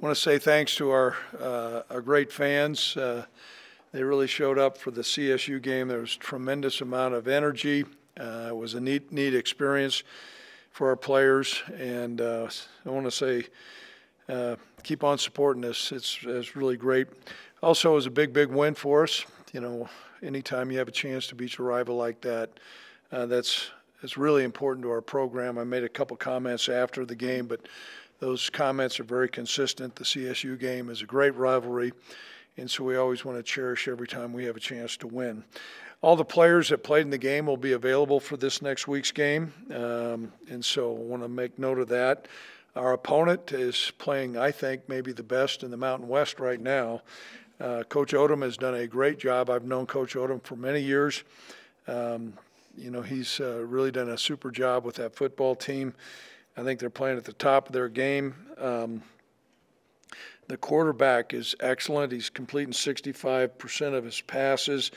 want to say thanks to our great fans. They really showed up for the CSU game. There was a tremendous amount of energy. It was a neat experience for our players, and I want to say keep on supporting us. It's really great. Also, it was a big win for us. You know, anytime you have a chance to beat your rival like that, it's really important to our program. I made a couple comments after the game, but those comments are very consistent. The CSU game is a great rivalry, and so we always want to cherish every time we have a chance to win. All the players that played in the game will be available for this next week's game, and so I want to make note of that. Our opponent is playing, I think, maybe the best in the Mountain West right now. Coach Odom has done a great job. I've known Coach Odom for many years. You know, he's really done a super job with that football team. I think they're playing at the top of their game. The quarterback is excellent. He's completing 65% of his passes.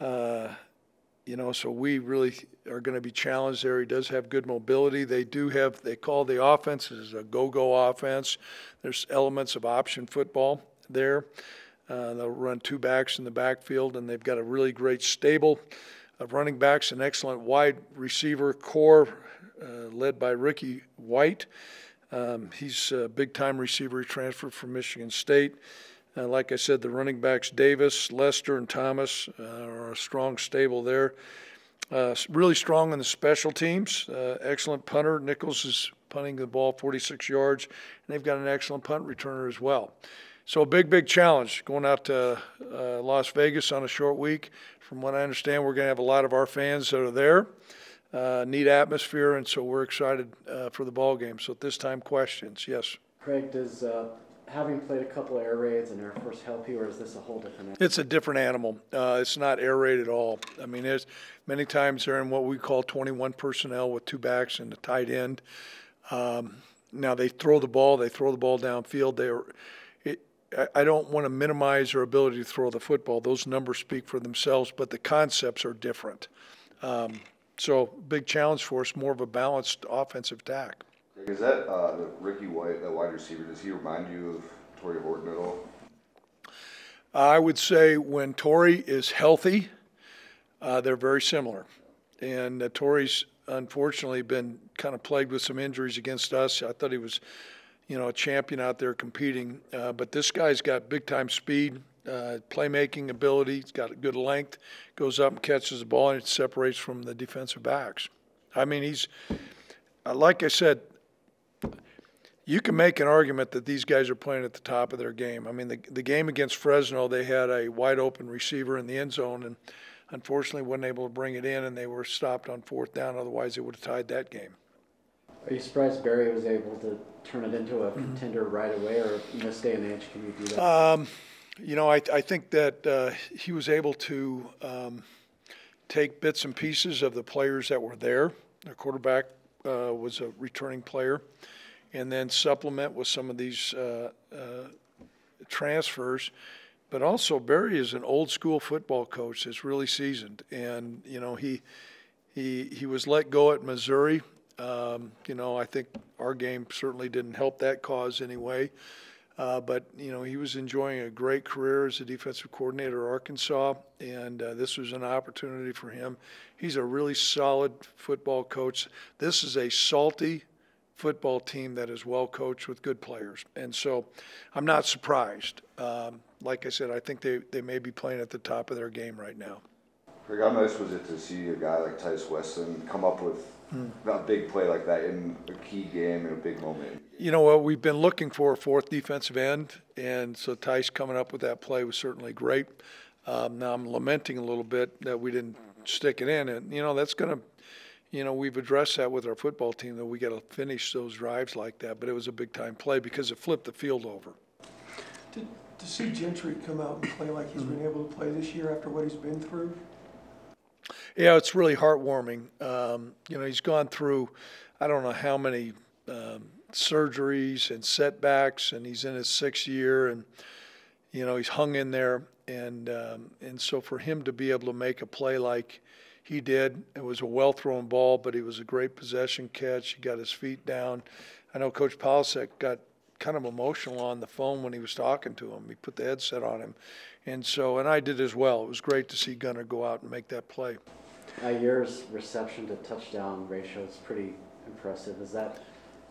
You know, so we really are going to be challenged there. He does have good mobility. They call the offense as a go-go offense. There's elements of option football there. They'll run two backs in the backfield, and they've got a really great stable of running backs, an excellent wide receiver core led by Ricky White. He's a big-time receiver. He transferred from Michigan State. Like I said, the running backs Davis, Lester, and Thomas are a strong stable there. Really strong in the special teams. Excellent punter. Nichols is punting the ball 46 yards, and they've got an excellent punt returner as well. So a big challenge going out to Las Vegas on a short week. From what I understand, we're going to have a lot of our fans that are there. Neat atmosphere, and so we're excited for the ball game. So at this time, questions. Yes. Craig, does having played a couple air raids and Air Force help you, or is this a whole different animal? It's a different animal. It's not air raid at all. I mean, there's many times they're in what we call 21 personnel with two backs and a tight end. Now they throw the ball downfield. I don't want to minimize their ability to throw the football. Those numbers speak for themselves, but the concepts are different. So big challenge for us, more of a balanced offensive attack. Is that Ricky White, that wide receiver, does he remind you of Torrey Horton at all? I would say when Torrey is healthy, they're very similar. And Torrey's unfortunately been kind of plagued with some injuries against us. I thought he was, you know, a champion out there competing. But this guy's got big-time speed, playmaking ability. He's got good length, goes up and catches the ball, and it separates from the defensive backs. I mean, he's, like I said, you can make an argument that these guys are playing at the top of their game. I mean, the game against Fresno, they had a wide-open receiver in the end zone, and unfortunately wasn't able to bring it in, and they were stopped on fourth down. Otherwise, they would have tied that game. Are you surprised Barry was able to turn it into a contender right away, or in this day and age, can you do that? You know, I think that he was able to take bits and pieces of the players that were there. The quarterback was a returning player, and then supplement with some of these transfers. But also, Barry is an old-school football coach that's really seasoned, and you know he was let go at Missouri. You know, I think our game certainly didn't help that cause anyway. But, you know, he was enjoying a great career as a defensive coordinator at Arkansas, and this was an opportunity for him. He's a really solid football coach. This is a salty football team that is well coached with good players. And so I'm not surprised. Like I said, I think they may be playing at the top of their game right now. Craig, how nice was it to see a guy like Tice Weston come up with a big play like that in a key game in a big moment? You know what, we've been looking for a fourth defensive end, and so Tice coming up with that play was certainly great. Now I'm lamenting a little bit that we didn't stick it in, and, you know, that's going to, you know, we've addressed that with our football team, that we got to finish those drives like that, but it was a big-time play because it flipped the field over. To see Gentry come out and play like he's been able to play this year after what he's been through? Yeah, it's really heartwarming. You know, he's gone through, I don't know how many surgeries and setbacks, and he's in his 6th year, and, you know, he's hung in there. And so for him to be able to make a play like he did, it was a well-thrown ball, but it was a great possession catch. He got his feet down. I know Coach Polasek got kind of emotional on the phone when he was talking to him. He put the headset on him. And I did as well. It was great to see Gunnar go out and make that play. Yours reception to touchdown ratio is pretty impressive.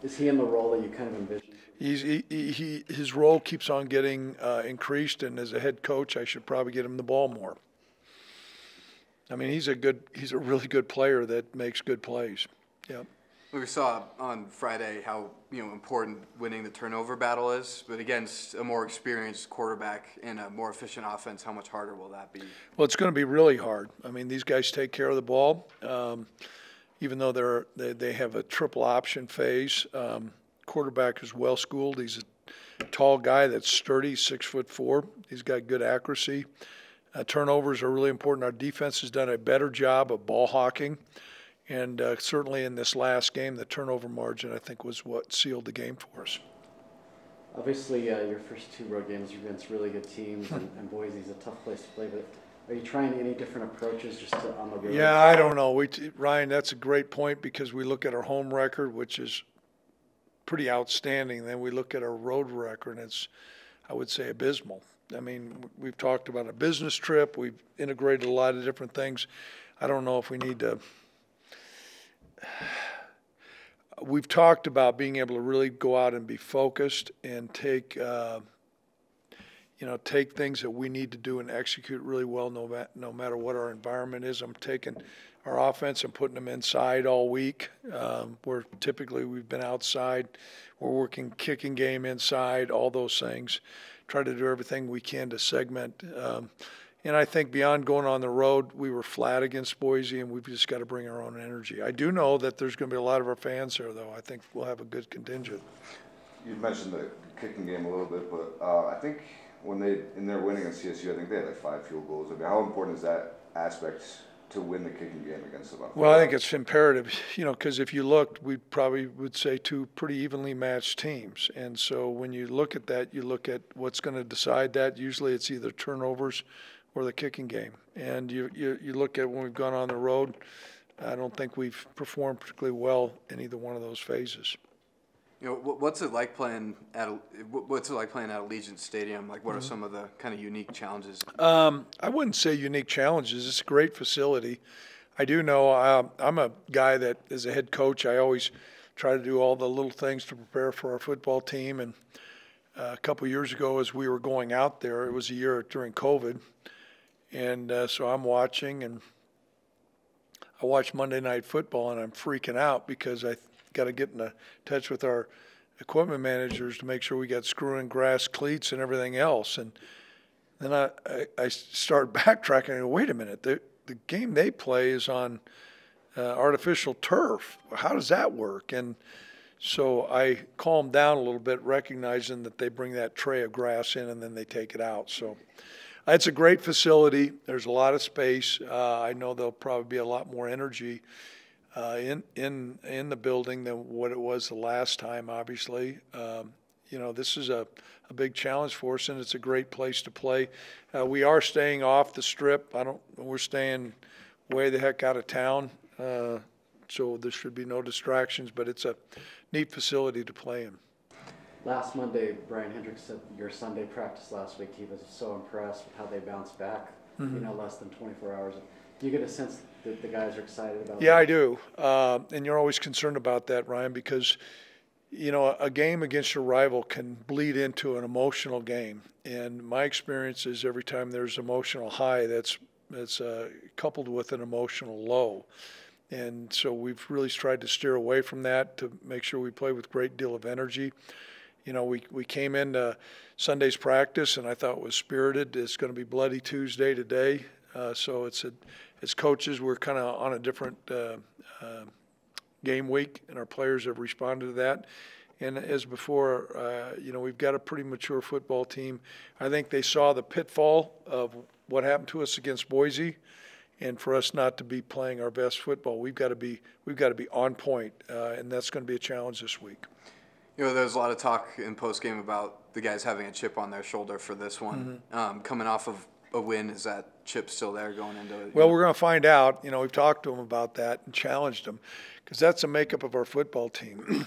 Is he in the role that you kind of envisioned? His role keeps on getting increased, and as a head coach, I should probably get him the ball more. I mean, he's a really good player that makes good plays. Yeah. We saw on Friday how important winning the turnover battle is, but against a more experienced quarterback and a more efficient offense, how much harder will that be? Well, it's going to be really hard. I mean, these guys take care of the ball, even though they have a triple option phase. Quarterback is well schooled. He's a tall guy that's sturdy, 6'4". He's got good accuracy. Turnovers are really important. Our defense has done a better job of ball hawking. And certainly in this last game, the turnover margin, I think, was what sealed the game for us. Obviously, your first 2 road games are against really good teams, and Boise's a tough place to play. But are you trying any different approaches just on the road? Yeah, I don't know. Ryan, that's a great point because we look at our home record, which is pretty outstanding. Then we look at our road record, and it's, I would say, abysmal. I mean, we've talked about a business trip. We've integrated a lot of different things. I don't know if we need to – we've talked about being able to really go out and be focused and take things that we need to do and execute really well no matter what our environment is. I'm taking our offense and putting them inside all week, where typically we've been outside. We're working kicking game inside, all those things. Try to do everything we can to segment. And I think beyond going on the road, we were flat against Boise, and we've just got to bring our own energy. I do know that there's going to be a lot of our fans there, though. I think we'll have a good contingent. You mentioned the kicking game a little bit, but I think in their winning at CSU, I think they had like 5 field goals. I mean, how important is that aspect to win the kicking game against them? Well, I think it's imperative, because if you looked, we probably would say 2 pretty evenly matched teams. And so when you look at that, you look at what's going to decide that. Usually it's either turnovers or the kicking game. And you look at when we've gone on the road, I don't think we've performed particularly well in either one of those phases. What's it like playing at Allegiant Stadium? Like, what are some of the kind of unique challenges? I wouldn't say unique challenges. It's a great facility. I do know I'm a guy that, as a head coach, I always try to do all the little things to prepare for our football team. And a couple of years ago, as we were going out there, it was a year during COVID. And so I'm watching, and I watch Monday Night Football, and I'm freaking out because I got to get in touch with our equipment managers to make sure we got screw-in grass cleats and everything else. And then I start backtracking and go, wait a minute, the game they play is on artificial turf. How does that work? And so I calmed down a little bit, recognizing that they bring that tray of grass in and then they take it out. So it's a great facility. There's a lot of space. I know there'll probably be a lot more energy in the building than what it was the last time, obviously. This is a big challenge for us, and it's a great place to play. We are staying off the strip. We're staying way the heck out of town, so there should be no distractions, but it's a neat facility to play in. Last Monday, Brian Hendricks said your Sunday practice last week, he was so impressed with how they bounced back, less than 24 hours. Do you get a sense that the guys are excited about Yeah, that? I do. And you're always concerned about that, Ryan, because, a game against your rival can bleed into an emotional game. And my experience is every time there's emotional high, that's coupled with an emotional low. And so we've really tried to steer away from that to make sure we play with a great deal of energy. We came into Sunday's practice, and I thought it was spirited. It's going to be Bloody Tuesday today. So as coaches, we're kind of on a different game week, and our players have responded to that. And as before, we've got a pretty mature football team. I think they saw the pitfall of what happened to us against Boise, and for us not to be playing our best football, we've got to be on point, and that's going to be a challenge this week. There's a lot of talk in postgame about the guys having a chip on their shoulder for this one. Coming off of a win, is that chip still there going into it? Well, we're going to find out. We've talked to them about that and challenged them because that's the makeup of our football team.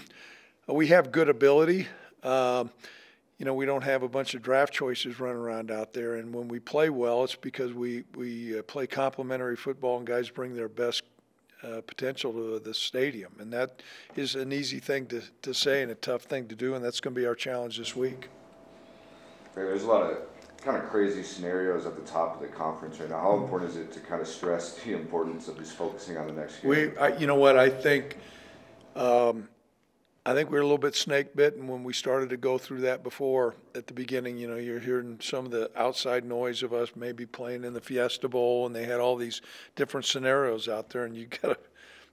We have good ability. You know, we don't have a bunch of draft choices running around out there, and when we play well, it's because we play complementary football and guys bring their best potential to the stadium, and that is an easy thing to say and a tough thing to do, and that's going to be our challenge this week. There's a lot of kind of crazy scenarios at the top of the conference right now. How important is it to kind of stress the importance of just focusing on the next game? You know what, I think we're a little bit snake bitten when we started to go through that before at the beginning. You know, you're hearing some of the outside noise of us maybe playing in the Fiesta Bowl, and they had all these different scenarios out there, and you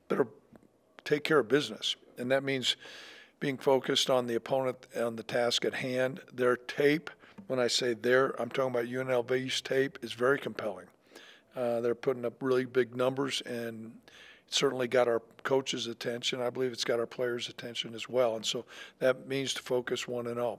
better take care of business. And that means being focused on the opponent, on the task at hand. Their tape, when I say I'm talking about UNLV's tape, is very compelling. They're putting up really big numbers, and it certainly got our coaches' attention. I believe it's got our players' attention as well. And so that means to focus 1-0.